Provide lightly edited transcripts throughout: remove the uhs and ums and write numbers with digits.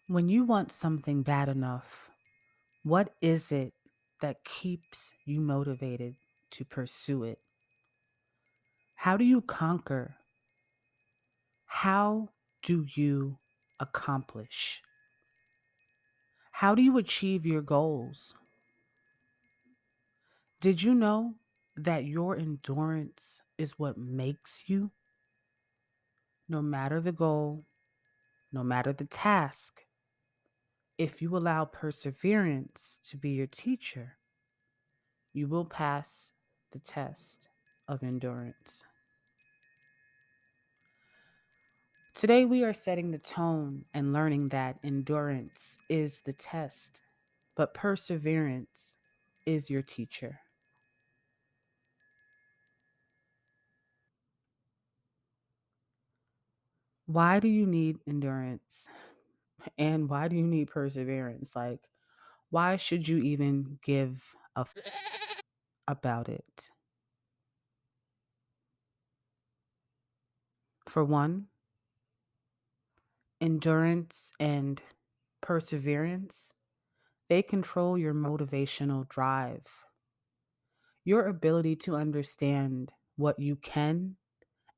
When you want something bad enough, what is it that keeps you motivated to pursue it? How do you conquer? How do you accomplish? How do you achieve your goals? Did you know that your endurance is what makes you? No matter the goal, no matter the task, if you allow perseverance to be your teacher, you will pass the test of endurance. Today, we are setting the tone and learning that endurance is the test, but perseverance is your teacher. Why do you need endurance? And why do you need perseverance? Like, why should you even give a about it? For one, endurance and perseverance, they control your motivational drive, your ability to understand what you can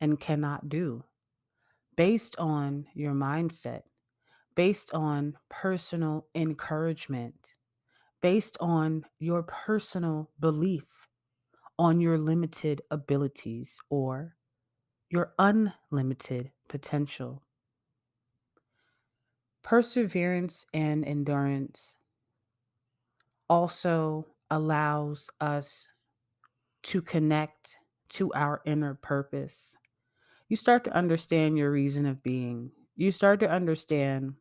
and cannot do based on your mindset, based on personal encouragement, based on your personal belief on your limited abilities or your unlimited potential. Perseverance and endurance also allows us to connect to our inner purpose. You start to understand your reason of being. You start to understand,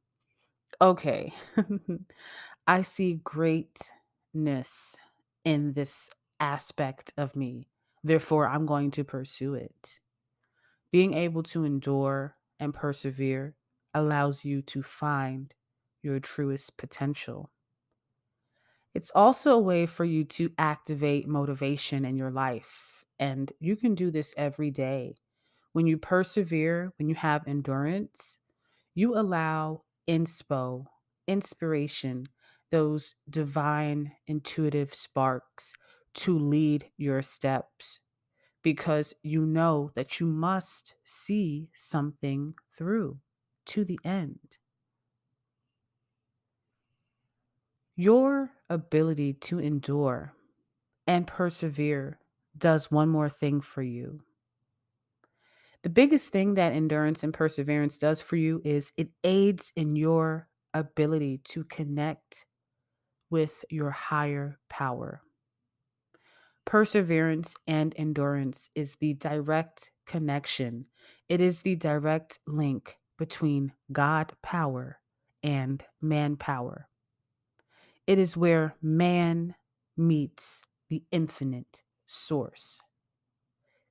okay, I see greatness in this aspect of me. Therefore, I'm going to pursue it. Being able to endure and persevere allows you to find your truest potential. It's also a way for you to activate motivation in your life. And you can do this every day. When you persevere, when you have endurance, you allow inspiration, those divine intuitive sparks to lead your steps because you know that you must see something through to the end. Your ability to endure and persevere does one more thing for you. The biggest thing that endurance and perseverance does for you is it aids in your ability to connect with your higher power. Perseverance and endurance is the direct connection. It is the direct link between God power and man power. It is where man meets the infinite source.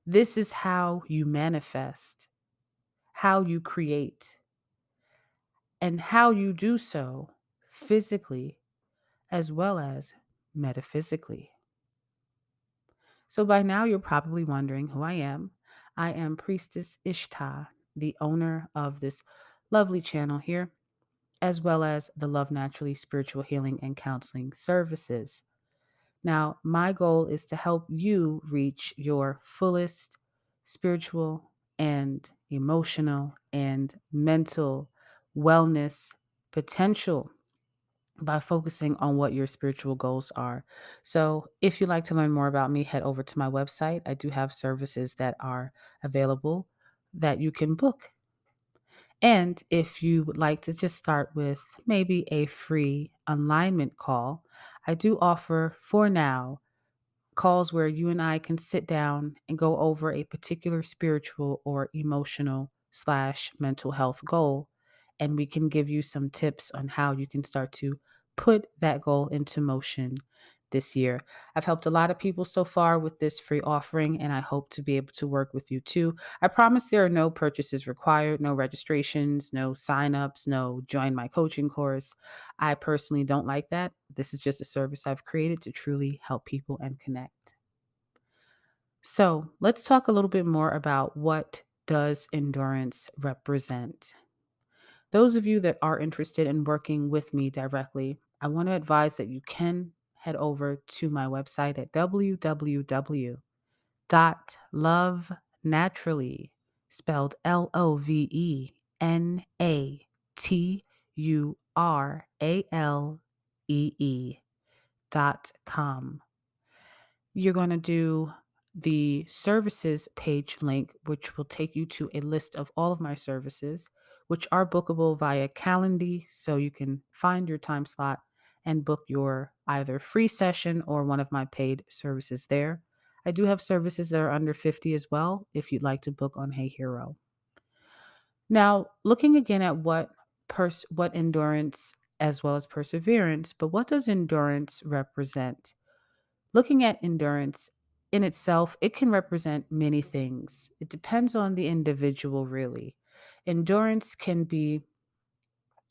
This is how you manifest, how you create, and how you do so physically as well as metaphysically. So by now, you're probably wondering who I am. I am Priestess Ishtah, the owner of this lovely channel here, as well as the Love Naturally Spiritual Healing and Counseling Services. Now, my goal is to help you reach your fullest spiritual and emotional and mental wellness potential by focusing on what your spiritual goals are. So, if you'd like to learn more about me, head over to my website. I do have services that are available that you can book. And if you would like to just start with maybe a free alignment call, I do offer for now calls where you and I can sit down and go over a particular spiritual or emotional slash mental health goal. And we can give you some tips on how you can start to put that goal into motion this year. I've helped a lot of people so far with this free offering, and I hope to be able to work with you too. I promise there are no purchases required, no registrations, no signups, no join my coaching course. I personally don't like that. This is just a service I've created to truly help people and connect. So let's talk a little bit more about what does endurance represent. Those of you that are interested in working with me directly, I want to advise that you can head over to my website at www.lovenaturally, spelled LOVENATURALEE.com. You're going to do the services page link, which will take you to a list of all of my services, which are bookable via Calendly. So you can find your time slot and book your either free session or one of my paid services there. I do have services that are under 50 as well if you'd like to book on Hey Hero. Now, looking again at what endurance as well as perseverance, but what does endurance represent? Looking at endurance in itself, it can represent many things. It depends on the individual, really. Endurance can be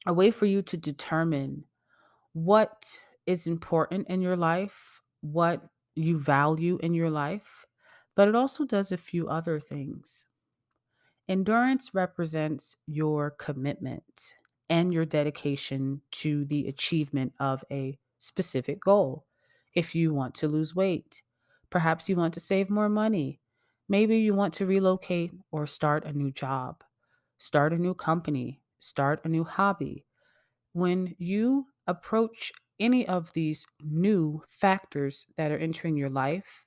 a way for you to determine what is important in your life, what you value in your life, but it also does a few other things. Endurance represents your commitment and your dedication to the achievement of a specific goal. If you want to lose weight, perhaps you want to save more money, maybe you want to relocate or start a new job, start a new company, start a new hobby. When you approach any of these new factors that are entering your life,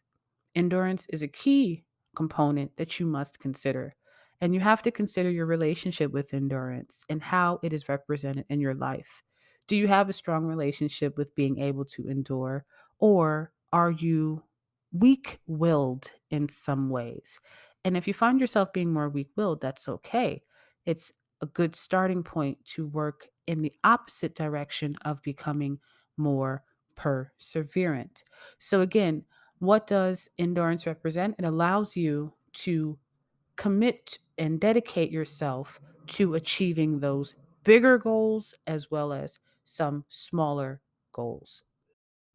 endurance is a key component that you must consider. And you have to consider your relationship with endurance and how it is represented in your life. Do you have a strong relationship with being able to endure, or are you weak willed in some ways? And if you find yourself being more weak willed, that's okay. It's a good starting point to work in the opposite direction of becoming more perseverant. So, again, what does endurance represent? It allows you to commit and dedicate yourself to achieving those bigger goals as well as some smaller goals.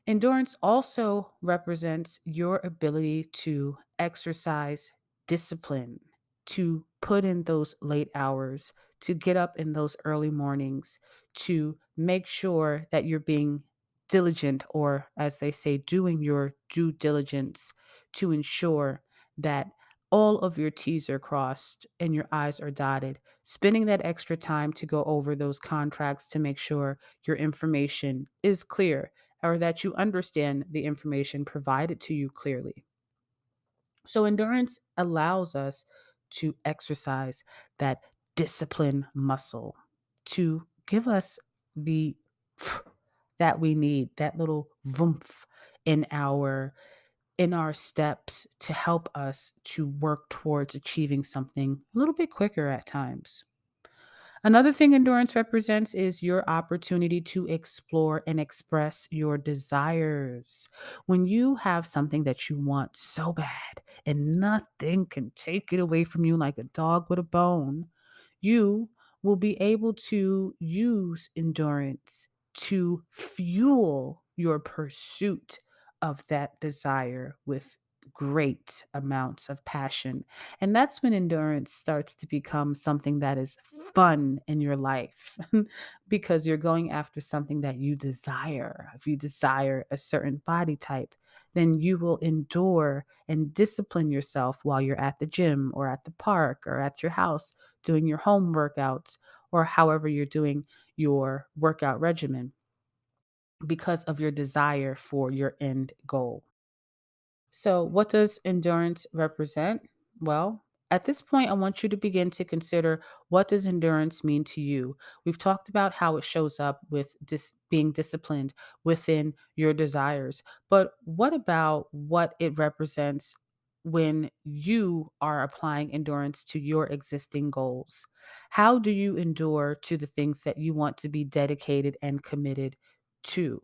Endurance also represents your ability to exercise discipline, to put in those late hours, to get up in those early mornings, to make sure that you're being diligent, or as they say, doing your due diligence to ensure that all of your T's are crossed and your I's are dotted, spending that extra time to go over those contracts to make sure your information is clear or that you understand the information provided to you clearly. So, endurance allows us to exercise that discipline muscle to give us the that we need, that little voomf in our steps to help us to work towards achieving something a little bit quicker at times. Another thing endurance represents is your opportunity to explore and express your desires. When you have something that you want so bad and nothing can take it away from you like a dog with a bone, you will be able to use endurance to fuel your pursuit of that desire with great amounts of passion. And that's when endurance starts to become something that is fun in your life because you're going after something that you desire. If you desire a certain body type, then you will endure and discipline yourself while you're at the gym or at the park or at your house doing your home workouts or however you're doing your workout regimen because of your desire for your end goal. So, what does endurance represent? Well, at this point, I want you to begin to consider, what does endurance mean to you? We've talked about how it shows up with being disciplined within your desires, but what about what it represents when you are applying endurance to your existing goals? How do you endure to the things that you want to be dedicated and committed to?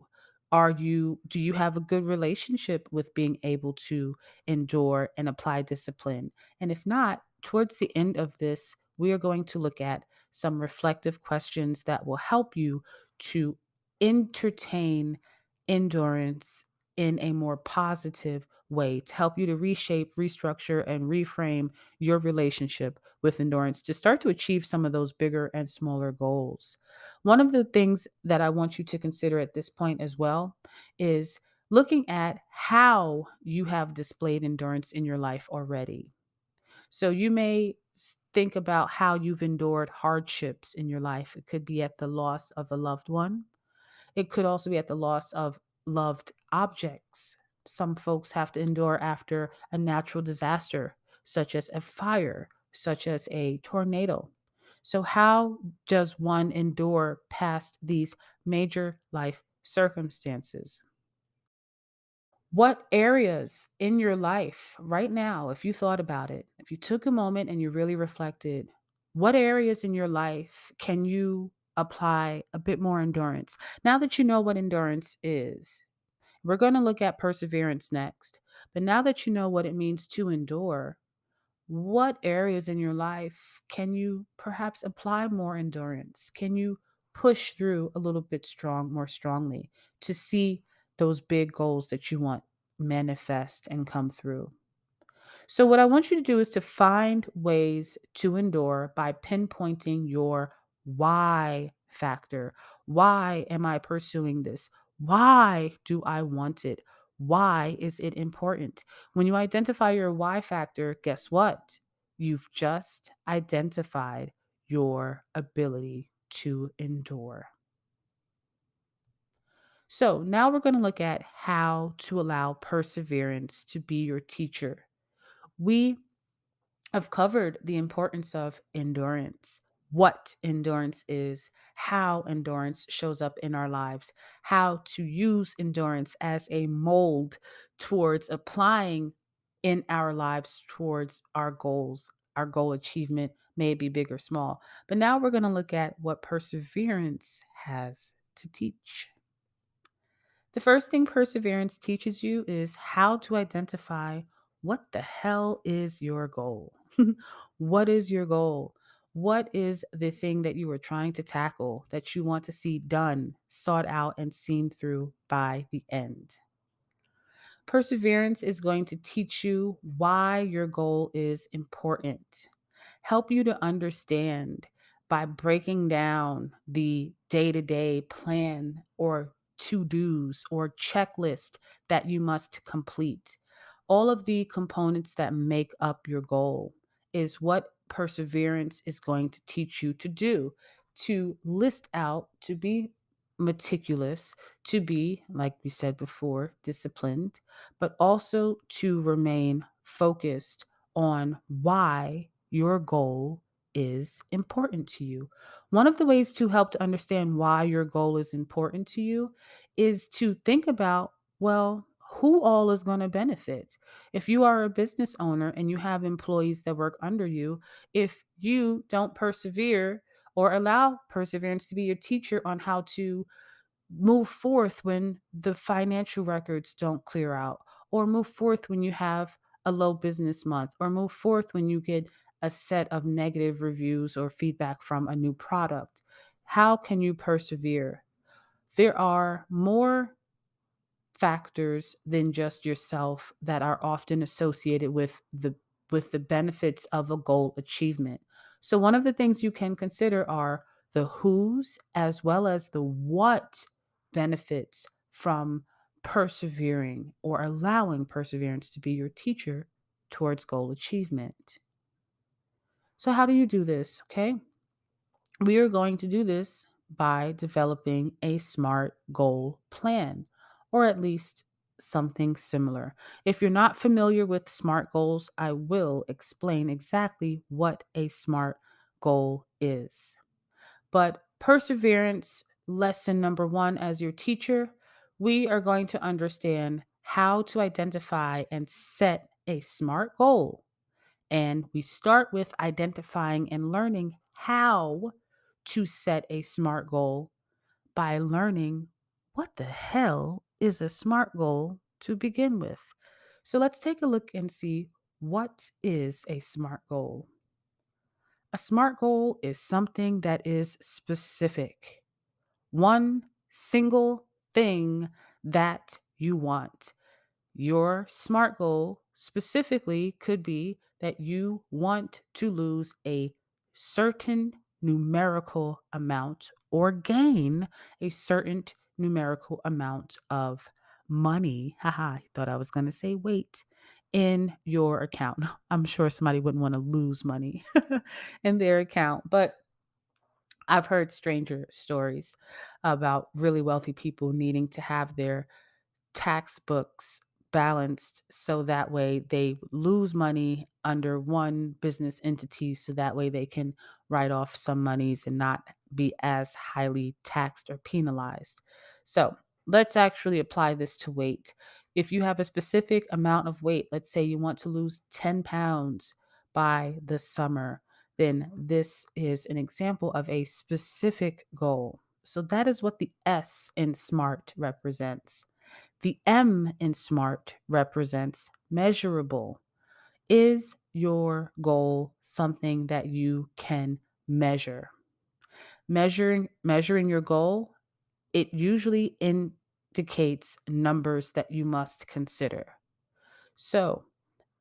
Do you have a good relationship with being able to endure and apply discipline? And if not, towards the end of this, we are going to look at some reflective questions that will help you to entertain endurance in a more positive way to help you to reshape, restructure, and reframe your relationship with endurance to start to achieve some of those bigger and smaller goals. One of the things that I want you to consider at this point as well is looking at how you have displayed endurance in your life already. So you may think about how you've endured hardships in your life. It could be at the loss of a loved one, it could also be at the loss of loved objects. Some folks have to endure after a natural disaster, such as a fire, such as a tornado. So, how does one endure past these major life circumstances? What areas in your life right now, if you thought about it, if you took a moment and you really reflected, what areas in your life can you apply a bit more endurance? Now that you know what endurance is, we're going to look at perseverance next. But now that you know what it means to endure, what areas in your life can you perhaps apply more endurance? Can you push through a little bit more strongly to see those big goals that you want manifest and come through? So, what I want you to do is to find ways to endure by pinpointing your why factor. Why am I pursuing this? Why do I want it? Why is it important? When you identify your why factor, guess what? You've just identified your ability to endure. So, now we're going to look at how to allow perseverance to be your teacher. We I've covered the importance of endurance, what endurance is, how endurance shows up in our lives, how to use endurance as a mold towards applying in our lives towards our goals, our goal achievement, may it be big or small. But now we're going to look at what perseverance has to teach. The first thing perseverance teaches you is how to identify what the hell is your goal. What is your goal? What is the thing that you are trying to tackle that you want to see done, sought out, and seen through by the end? Perseverance is going to teach you why your goal is important, help you to understand by breaking down the day to day plan or to dos or checklist that you must complete. All of the components that make up your goal is what perseverance is going to teach you to do, to list out, to be meticulous, to be, like we said before, disciplined, but also to remain focused on why your goal is important to you. One of the ways to help to understand why your goal is important to you is to think about, well, who all is going to benefit? If you are a business owner and you have employees that work under you, if you don't persevere or allow perseverance to be your teacher on how to move forth when the financial records don't clear out, or move forth when you have a low business month, or move forth when you get a set of negative reviews or feedback from a new product. How can you persevere? There are more factors than just yourself that are often associated with the benefits of a goal achievement. So one of the things you can consider are the who's as well as the what benefits from persevering or allowing perseverance to be your teacher towards goal achievement. So how do you do this? Okay? We are going to do this by developing a SMART goal plan, or at least something similar. If you're not familiar with SMART goals, I will explain exactly what a SMART goal is. But perseverance, lesson number one, as your teacher, we are going to understand how to identify and set a SMART goal, and we start with identifying and learning how to set a SMART goal by learning what the hell is a SMART goal to begin with. So let's take a look and see what is a SMART goal. A SMART goal is something that is specific, one single thing that you want. Your SMART goal specifically could be that you want to lose a certain numerical amount or gain a certain numerical amount of money. Haha, I thought I was going to say weight in your account. I'm sure somebody wouldn't want to lose money in their account, but I've heard stranger stories about really wealthy people needing to have their tax books balanced so that way they lose money under one business entity so that way they can write off some monies and not be as highly taxed or penalized. So let's actually apply this to weight. If you have a specific amount of weight, let's say you want to lose 10 pounds by the summer, then this is an example of a specific goal. So that is what the S in SMART represents. The M in SMART represents measurable. Is your goal something that you can measure? Measuring your goal, it usually indicates numbers that you must consider. So,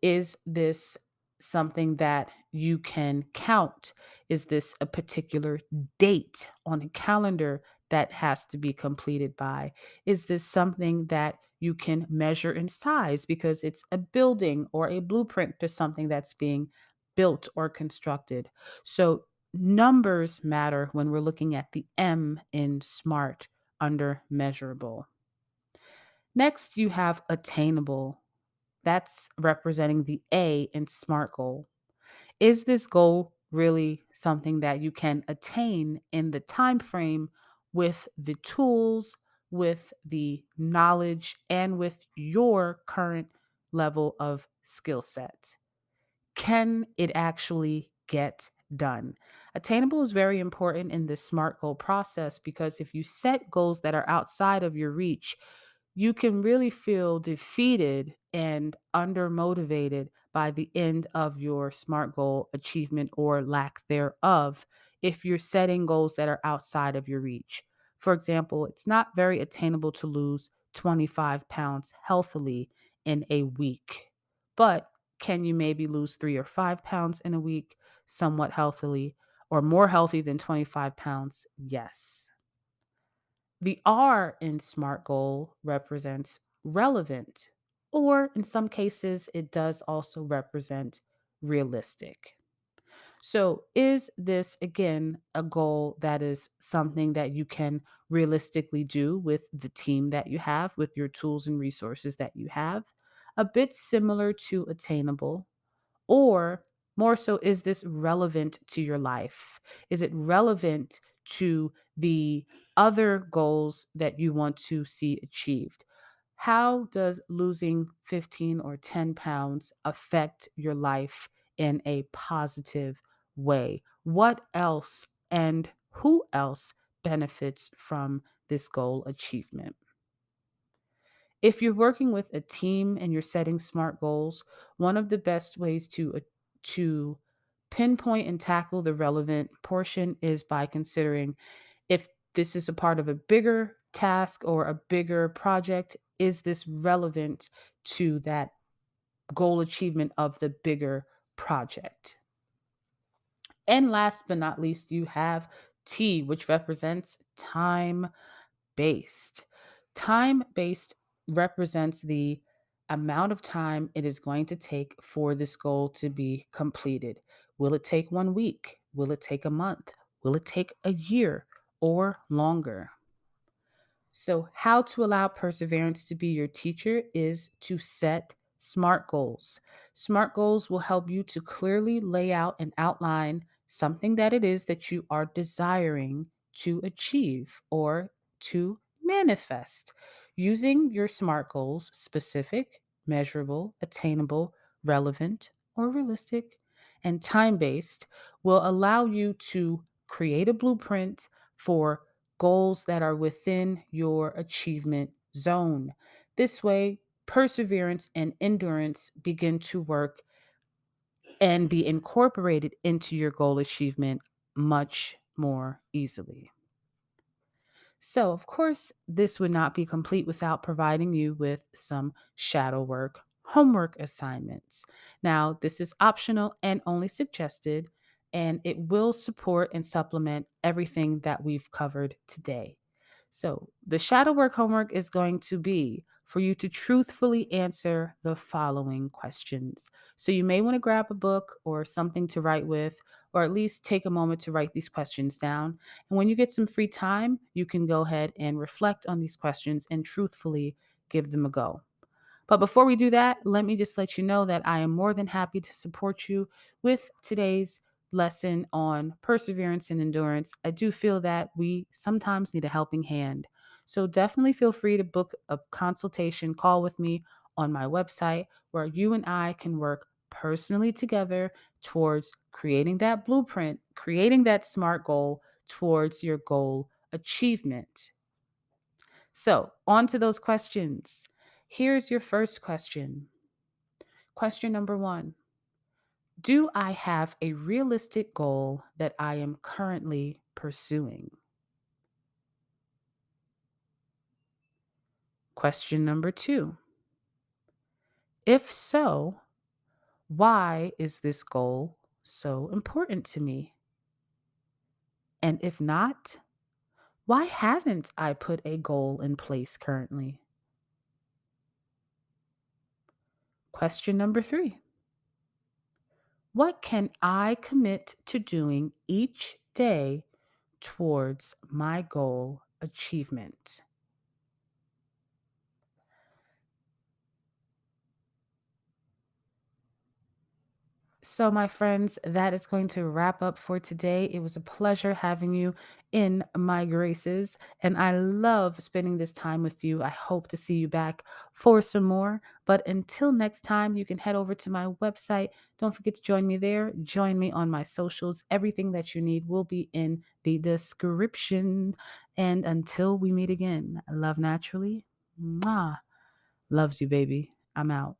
is this something that you can count? Is this a particular date on a calendar that has to be completed by? Is this something that you can measure in size because it's a building or a blueprint to something that's being built or constructed? So, numbers matter when we're looking at the M in SMART under measurable. Next, you have attainable. That's representing the A in SMART goal. Is this goal really something that you can attain in the time frame with the tools, with the knowledge, and with your current level of skill set? Can it actually get done? Attainable is very important in this SMART goal process because if you set goals that are outside of your reach, you can really feel defeated and undermotivated by the end of your SMART goal achievement or lack thereof if you're setting goals that are outside of your reach. For example, it's not very attainable to lose 25 pounds healthily in a week, but can you maybe lose 3 or 5 pounds in a week somewhat healthily or more healthy than 25 pounds? Yes. The R in SMART goal represents relevant, or in some cases, it does also represent realistic. So, is this again a goal that is something that you can realistically do with the team that you have, with your tools and resources that you have? A bit similar to attainable, or more so, is this relevant to your life? Is it relevant to the other goals that you want to see achieved? How does losing 15 or 10 pounds affect your life in a positive way? What else and who else benefits from this goal achievement? If you're working with a team and you're setting SMART goals, one of the best ways to pinpoint and tackle the relevant portion is by considering if this is a part of a bigger task or a bigger project, is this relevant to that goal achievement of the bigger project? And last but not least, you have T, which represents time based. Time based represents the amount of time it is going to take for this goal to be completed. Will it take 1 week? Will it take a month? Will it take a year or longer? So, how to allow perseverance to be your teacher is to set SMART goals. SMART goals will help you to clearly lay out and outline something that it is that you are desiring to achieve or to manifest. Using your SMART goals, specific, measurable, attainable, relevant, or realistic, and time based, will allow you to create a blueprint for goals that are within your achievement zone. This way, perseverance and endurance begin to work and be incorporated into your goal achievement much more easily. So, of course, this would not be complete without providing you with some shadow work, homework assignments. Now, this is optional and only suggested, and it will support and supplement everything that we've covered today. So, the shadow work homework is going to be for you to truthfully answer the following questions. So, you may want to grab a book or something to write with, or at least take a moment to write these questions down. And when you get some free time, you can go ahead and reflect on these questions and truthfully give them a go. But before we do that, let me just let you know that I am more than happy to support you with today's lesson on perseverance and endurance. I do feel that we sometimes need a helping hand. So definitely feel free to book a consultation call with me on my website where you and I can work personally together towards creating that blueprint, creating that SMART goal towards your goal achievement. So, on to those questions. Here's your first question. Question number one: do I have a realistic goal that I am currently pursuing? Question number two: if so, why is this goal so important to me? And if not, why haven't I put a goal in place currently? Question number three: what can I commit to doing each day towards my goal achievement? So, my friends, that is going to wrap up for today. It was a pleasure having you in my graces, and I love spending this time with you. I hope to see you back for some more. But until next time, you can head over to my website. Don't forget to join me there. Join me on my socials. Everything that you need will be in the description. And until we meet again, love naturally. Mwah. Loves you, baby. I'm out.